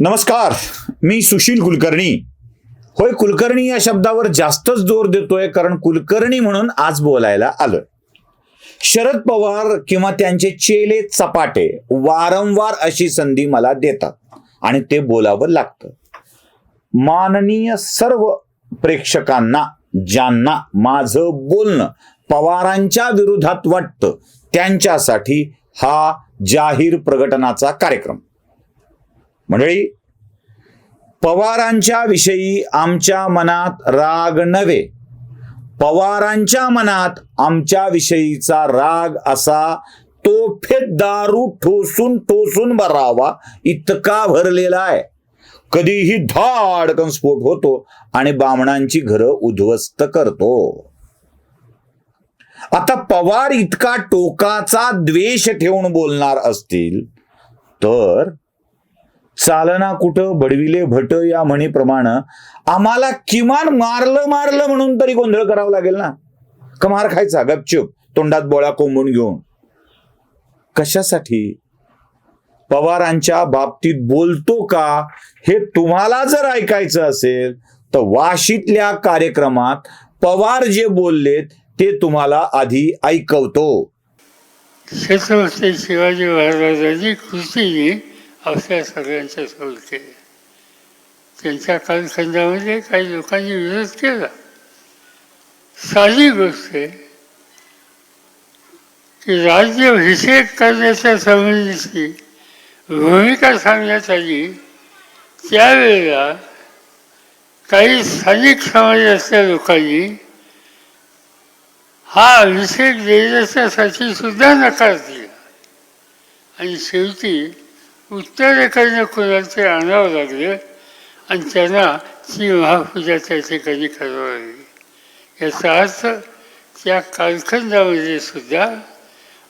नमस्कार, मी सुशील कुलकर्णी. होय, कुलकर्णी या शब्दावर जास्तच जोर देतोय कारण कुलकर्णी म्हणून आज बोलायला आलोय. शरद पवार किंवा त्यांचे चेले चपाटे वारंवार अशी संधी मला देतात आणि ते बोलावं लागतं. माननीय सर्व प्रेक्षकांना ज्यांना माझं बोलणं पवारांच्या विरोधात वाटतं त्यांच्यासाठी हा जाहीर प्रकटनाचा कार्यक्रम. मंडळी, पवारांच्या विषयी आमच्या मनात राग नव्हे, पवारांच्या मनात आमच्या विषयीचा राग असा तोफेत दारू ठोसून ठोसून भरावा इतका भरलेला आहे. कधीही धाडकन स्फोट होतो आणि बामणांची घरं उद्ध्वस्त करतो. आता पवार इतका टोकाचा द्वेष ठेवून बोलणार असतील तर चालना कुठं बडविले भट या म्हणीप्रमाणे आम्हाला किमान मारलं म्हणून तरी गोंधळ करावा लागेल ना. का मार खायचा गपचूप तोंडात बोळा कोंबून घेऊन? कशासाठी? पवारांच्या बाबतीत बोलतो का हे तुम्हाला जर ऐकायचं असेल तर वाशीतल्या कार्यक्रमात पवार जे बोललेत ते तुम्हाला आधी ऐकवतो. छत्रपती शिवाजी महाराजांची कृतीने आपल्या सगळ्यांच्या सोय केली. त्यांच्या कालखंडामध्ये काही लोकांनी विरोध केला. साधी गोष्ट आहे की राज्याभिषेक करण्याच्या संबंधीची भूमिका सांगण्यात आली. त्यावेळेला काही स्थानिक समाजातल्या लोकांनी हा अभिषेक देण्याच्यासाठी सुद्धा नकार दिला आणि शेवटी उत्तरेकडनं कुणाचे आणावं लागलं आणि त्यांना ती महापूजा त्या ठिकाणी करावी लागली. याचा अर्थ त्या कालखंडामध्ये सुद्धा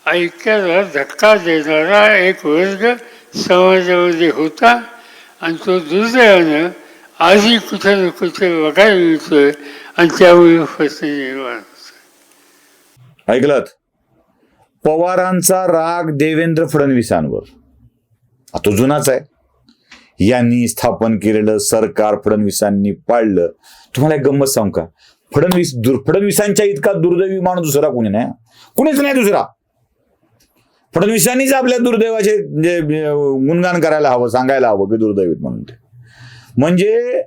ऐक्याला धक्का देणारा एक वर्ग समाजामध्ये होता आणि तो दुर्दैवानं आधी कुठे ना कुठे बघायला मिळतोय आणि त्यामुळे प्रश्न निर्माण होतो. ऐकलत? पवारांचा राग देवेंद्र फडणवीसांवर तो जुनाच आहे. यांनी स्थापन केलेलं सरकार फडणवीसांनी पाळलं. तुम्हाला एक गंमत सांगू का? फडणवीसांच्या इतका दुर्दैवी माणूस दुसरा कोणी नाही, कुणीच नाही दुसरा. फडणवीसांनीच आपल्या दुर्दैवाचे गुणगान करायला हवं, सांगायला हवं की दुर्दैवीत म्हणून. ते म्हणजे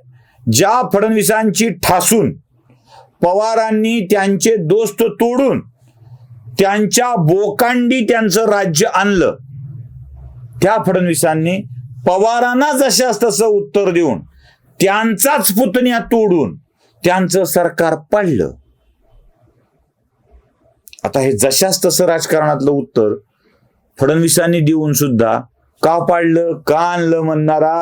ज्या फडणवीसांची ठासून पवारांनी त्यांचे दोस्त तोडून त्यांच्या बोकांडी त्यांचं राज्य आणलं, त्या फडणवीसांनी पवारांना जशास तसं उत्तर देऊन त्यांचाच पुतण्या तोडून त्यांचं सरकार पाडलं. आता हे जशास तसं राजकारणातलं उत्तर फडणवीसांनी देऊन सुद्धा का पाडलं का आणलं म्हणणारा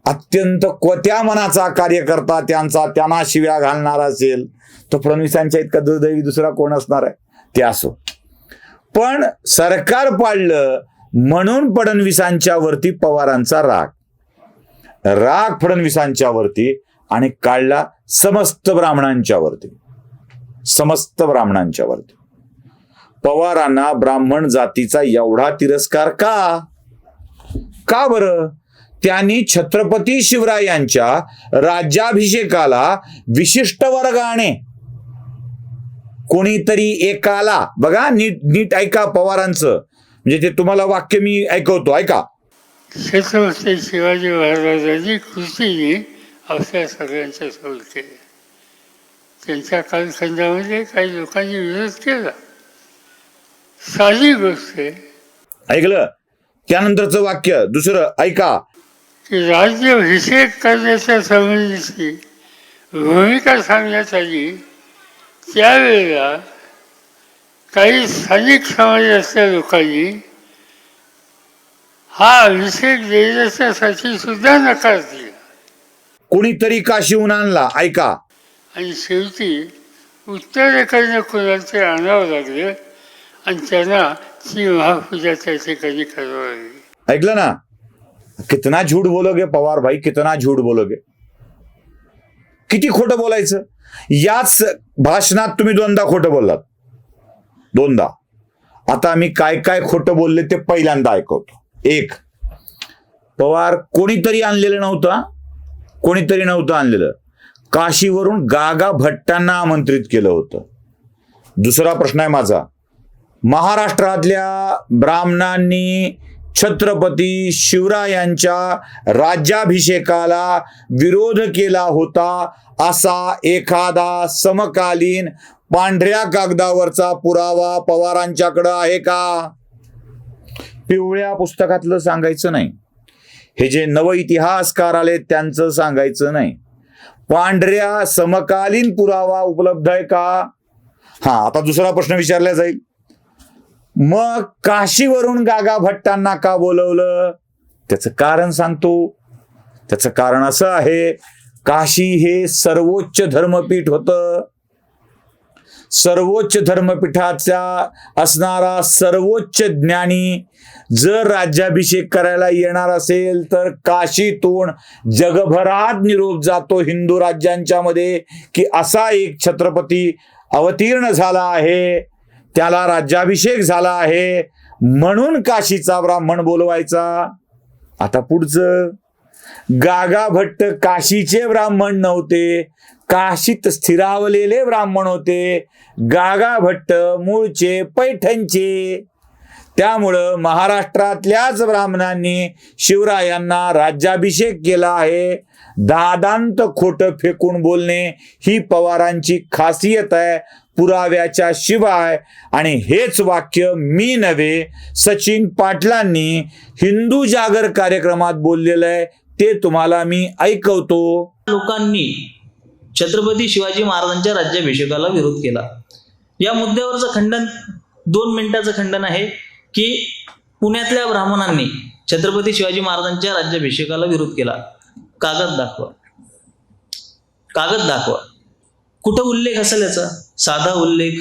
अत्यंत कोत्या मनाचा कार्यकर्ता त्यांना शिव्या घालणारा असेल तर फडणवीसांच्या इतका दुर्दैवी दुसरा कोण असणार आहे? ते असो. पण सरकार पाडलं म्हणून फडणवीसांच्या वरती पवारांचा राग फडणवीसांच्या वरती आणि काढला समस्त ब्राह्मणांच्या वरती. पवारांना ब्राह्मण जातीचा एवढा तिरस्कार का बरं? त्यांनी छत्रपती शिवरायांच्या राज्याभिषेकाला विशिष्ट वर्गाने कोणीतरी एकाला, बघा नीट ऐका पवारांचं, म्हणजे ते तुम्हाला वाक्य मी ऐकवतो, ऐका. छत्रपती शिवाजी महाराजांची कृतीने आपल्या सगळ्यांच्या सोय केली. त्यांच्या कालखंडामध्ये काही लोकांनी विरोध केला. साधी गोष्ट आहे. ऐकलं? त्यानंतरचं वाक्य दुसरं ऐका की राज्याभिषेक करण्याच्या संबंधीची भूमिका सांगण्यात आली. त्यावेळेला काही स्थानिक समाजातल्या लोकांनी हा अभिषेक देण्याच्यासाठी सुद्धा नकार दिला. कोणीतरी काशीहून आणला, ऐका. आणि शेवटी उत्तरेकडनं कुणाचे आणावं लागलं आणि त्यांना ती महापूजा त्या ठिकाणी करावी लागली. ऐकलं ना? कितना झूठ बोलोगे पवार भाई, कितना झूठ बोलोगे. किती खोटं बोलायचं? याच भाषणात तुम्ही 2दा खोटं बोललात. 2दा. आता मी काय खोटं बोलले ते पहिल्यांदा ऐकवतो. 1, पवार कोणीतरी आणलेलं नव्हतं, कोणीतरी नव्हतं आणलेलं. काशीवरून गागा भट्टांना आमंत्रित केलं होतं. दुसरा प्रश्न आहे माझा, महाराष्ट्रातल्या ब्राह्मणांनी छत्रपती शिवरायांच्या राज्याभिषेकाला विरोध केला होता असा एखादा समकालीन पांढऱ्या कागदावरचा पुरावा पवारांच्याकडे आहे का? पिवळ्या पुस्तकातलं सांगायचं नाही, हे जे नव इतिहासकार आले त्यांचं सांगायचं नाही. पांढऱ्या समकालीन पुरावा उपलब्ध आहे का? हा, आता दुसरा प्रश्न विचारला जाईल, मग काशीवरून गागा भट्टांना का बोलवलं? त्याचं कारण सांगतो. त्याचं कारण असं आहे, काशी हे सर्वोच्च धर्मपीठ होतं. सर्वोच्च धर्मपीठाचा असणारा सर्वोच्च ज्ञानी जर राज्याभिषेक करायला येणार असेल तर काशीतून जगभरात निरोप जातो हिंदू राज्यांच्या मध्ये की असा एक छत्रपती अवतीर्ण झाला आहे, त्याला राज्याभिषेक झाला आहे, म्हणून काशीचा ब्राह्मण बोलवायचा. आता पुढचं, गागा भट्ट काशीचे ब्राह्मण नव्हते, काशीत स्थिरावलेले ब्राह्मण होते. गागा भट्ट मूळचे पैठणचे. त्यामुळं महाराष्ट्रातल्याच ब्राह्मणांनी शिवरायांना राज्याभिषेक केला आहे. दादांत खोटं फेकून बोलणे ही पवारांची खासियत आहे, पुराव्याच्या शिवाय. आणि हेच वाक्य मी नव्हे, सचिन पाटलांनी हिंदू जागर कार्यक्रमात बोललेलं आहे, ते तुम्हाला मी ऐकवतो. लोकांनी छत्रपती शिवाजी महाराजांच्या राज्याभिषेकाला विरोध केला. या मुद्द्यावरचं खंडन 2 मिनिटाचं खंडन आहे की पुण्यातल्या ब्राह्मणांनी छत्रपती शिवाजी महाराजांच्या राज्याभिषेकाला विरोध केला. कागद दाखवा, कागद दाखवा. कुठं उल्लेख असेल याचा? साधा उल्लेख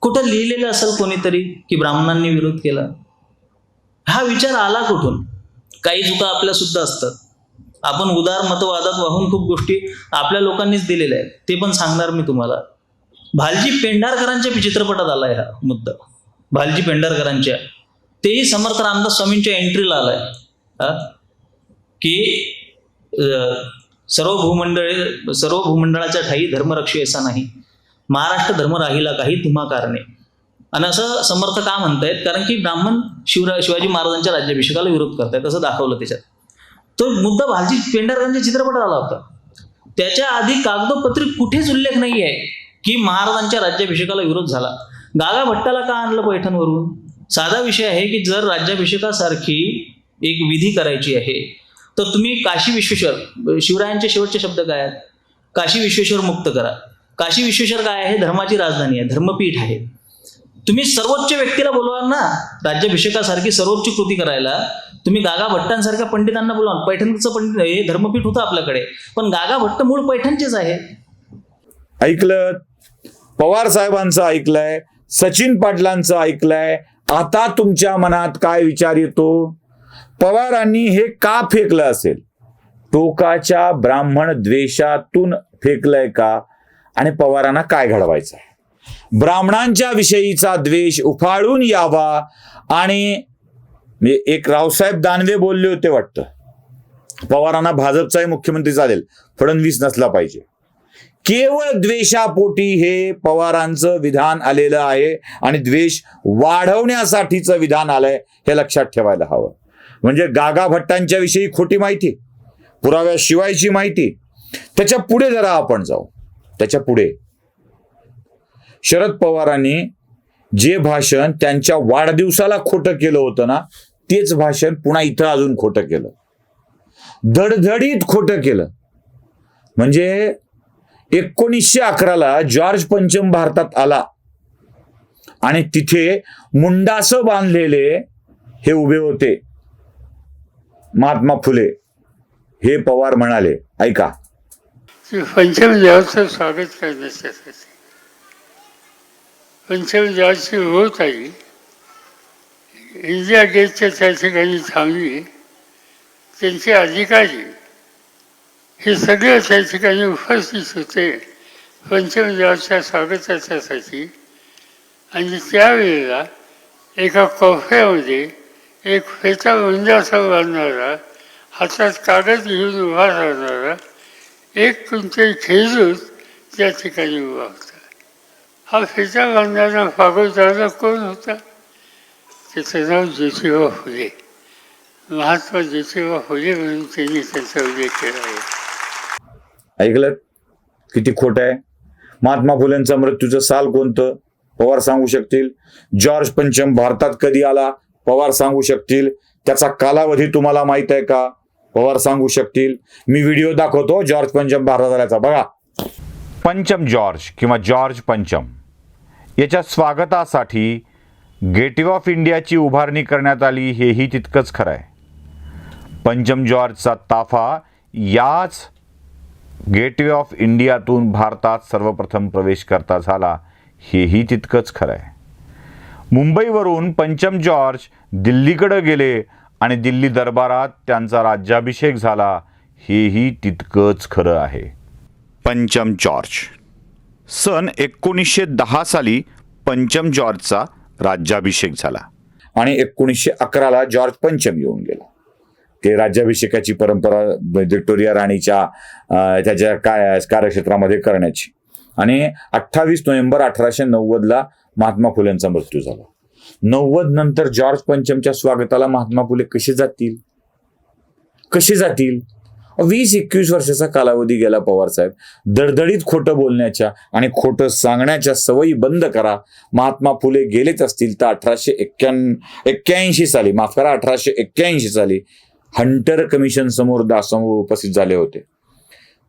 कुठं लिहिलेलं असेल कोणीतरी की ब्राह्मणांनी विरोध केला? हा विचार आला कुठून? काही चुका आपल्या सुद्धा असतात. आपण उदार मतवादात वाहून खूप गोष्टी आपल्या लोकांनीच दिलेल्या आहेत, ते पण सांगणार मी तुम्हाला. भालजी पेंढारकरांच्या चित्रपटात आलाय हा मुद्दा. भालजी पेंढारकरांच्या, तेही समर्थ रामदास स्वामींच्या एंट्रीला आलाय की सर्व भूमंडळाच्या ठाई धर्मरक्षी असा नाही, महाराष्ट्र धर्म राहिला काही तुम्हा कारणे. आणि असं समर्थ का म्हणतायत? कारण की ब्राह्मण शिवाजी महाराजांच्या राज्याभिषेकाला विरोध करतायत असं दाखवलं त्याच्यात. तो मुद्दा भालजी पेंढारकरांच्या चित्रपटात आला होता. त्याच्या आधी कागदोपत्री कुठेच उल्लेख नाही आहे की महाराजांच्या राज्याभिषेकाला विरोध झाला. गागा भट्टाला का आणलं पैठणवरून? साधा विषय आहे की जर राज्याभिषेकासारखी एक विधी करायची आहे तर तुम्ही काशी विश्वेश्वर, शिवरायांचे शेवटचे शब्द काय आहेत? काशी विश्वेश्वर मुक्त करा. काशी विश्वेश्वर काय आहे? धर्माची राजधानी आहे, धर्मपीठ आहे. तुम्ही सर्वोच्च व्यक्तीला बोलवा ना राज्याभिषेकासारखी सर्वोच्च कृती करायला. तुम्ही गागा भट्टांसारख्या पंडितांना बोलवा. पैठणचं पंडित हे धर्मपीठ होतं आपल्याकडे, पण गागा भट्ट मूळ पैठणचेच आहे. ऐकलं, पवार साहेबांचं ऐकलंय, सचिन पाटलांचं ऐकलंय. आता तुमच्या मनात काय विचार येतो? पवारांनी हे का फेकलं असेल? टोकाच्या ब्राह्मण द्वेषातून फेकलंय का? आणि पवारांना काय घडवायचं आहे? ब्राह्मणांच्या विषयीचा द्वेष उफाळून यावा. आणि एक रावसाहेब दानवे बोलले होते वाटतं, पवारांना भाजपचाही मुख्यमंत्री चालेल, फडणवीस नसला पाहिजे. केवळ द्वेषापोटी हे पवारांचं विधान आलेलं आहे आणि द्वेष वाढवण्यासाठीचं विधान आलंय, हे लक्षात ठेवायला हवं. म्हणजे गागा भट्टांच्या विषयी खोटी माहिती, पुराव्याशिवायची माहिती. त्याच्या पुढे जरा आपण जाऊ. त्याच्या पुढे शरद पवारांनी जे भाषण त्यांच्या वाढदिवसाला खोटं केलं होतं ना, तेच भाषण पुन्हा इथं अजून खोटं केलं, धडधडीत खोटं केलं. म्हणजे 1911 जॉर्ज पंचम भारतात आला आणि तिथे मुंडासं बांधलेले हे उभे होते, महात्मा फुले. हे पवार म्हणाले, ऐका, पंचम देवाचं स्वागत करण्यासाठी पंचम देवाची होत आली. इंडिया गेटच्या त्या ठिकाणी थांबली. त्यांचे अधिकारी हे सगळे त्या ठिकाणी उपस्थित होते पंचमदेवाच्या स्वागतासाठी. आणि त्यावेळेला एका कोफऱ्यामध्ये एक फेटा उंदासा बांधणारा हातात कागद घेऊन उभा राहणारा एक क्विंटल खेळूच त्या ठिकाणी उभा होता. हा फेटा बांधणारा फागोदारा कोण होता? त्याचं नाव ज्योतिबा फुले. महात्मा ज्योतिबा फुले म्हणून त्यांनी त्याचा उल्लेख केला आहे. ऐकलं किती खोटं आहे? महात्मा फुलेंचा मृत्यूचं साल कोणतं? पवार सांगू शकतील. जॉर्ज पंचम भारतात कधी आला? पवार सांगू शकतील. त्याचा कालावधी तुम्हाला माहित आहे का? पवार सांगू शकतील. मी व्हिडिओ दाखवतो जॉर्ज पंचम भारतात आल्याचा, बघा. पंचम जॉर्ज किंवा जॉर्ज पंचम याच्या स्वागतासाठी गेटवे ऑफ इंडियाची उभारणी करण्यात आली, हेही तितकंच खरं आहे. पंचम जॉर्जचा ताफा याच गेटवे ऑफ इंडियातून भारतात सर्वप्रथम प्रवेश करता झाला, हेही तितकंच खरं आहे. मुंबईवरून पंचम जॉर्ज दिल्लीकडे गेले आणि दिल्ली दरबारात त्यांचा राज्याभिषेक झाला, हेही तितकंच खरं आहे. पंचम जॉर्ज सन 1910 साली पंचम जॉर्जचा राज्याभिषेक झाला आणि 1911ला जॉर्ज पंचम येऊन गेला. ते राज्याभिषेकाची परंपरा व्हिक्टोरिया राणीच्या त्याच्या कार्यक्षेत्रामध्ये करण्याची. आणि 28 नोव्हेंबर 1890ला महात्मा फुलेंचा मृत्यू झाला. 90 नंतर जॉर्ज पंचमच्या स्वागताला महात्मा फुले कसे जातील? 20-21 वर्षाचा कालावधी गेला. पवार साहेब, दडदडीत खोटं बोलण्याच्या आणि खोटं सांगण्याच्या सवयी बंद करा. महात्मा फुले गेलेच असतील तर 1881 साली, 1881 साली हंटर कमिशन समोर उपस्थित झाले होते.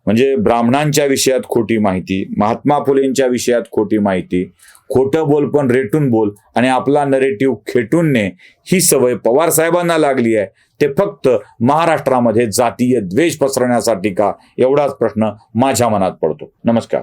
म्हणजे ब्राह्मणांच्या विषयात खोटी माहिती, महात्मा फुलेंच्या विषयात खोटी माहिती, खोटं बोल पण रेटून बोल आणि आपला नरेटिव्ह खेटून ने, ही सवय पवार साहेबांना लागली आहे. ते फक्त महाराष्ट्रामध्ये जातीय द्वेष पसरवण्यासाठी का, एवढाच प्रश्न माझ्या मनात पडतो. नमस्कार.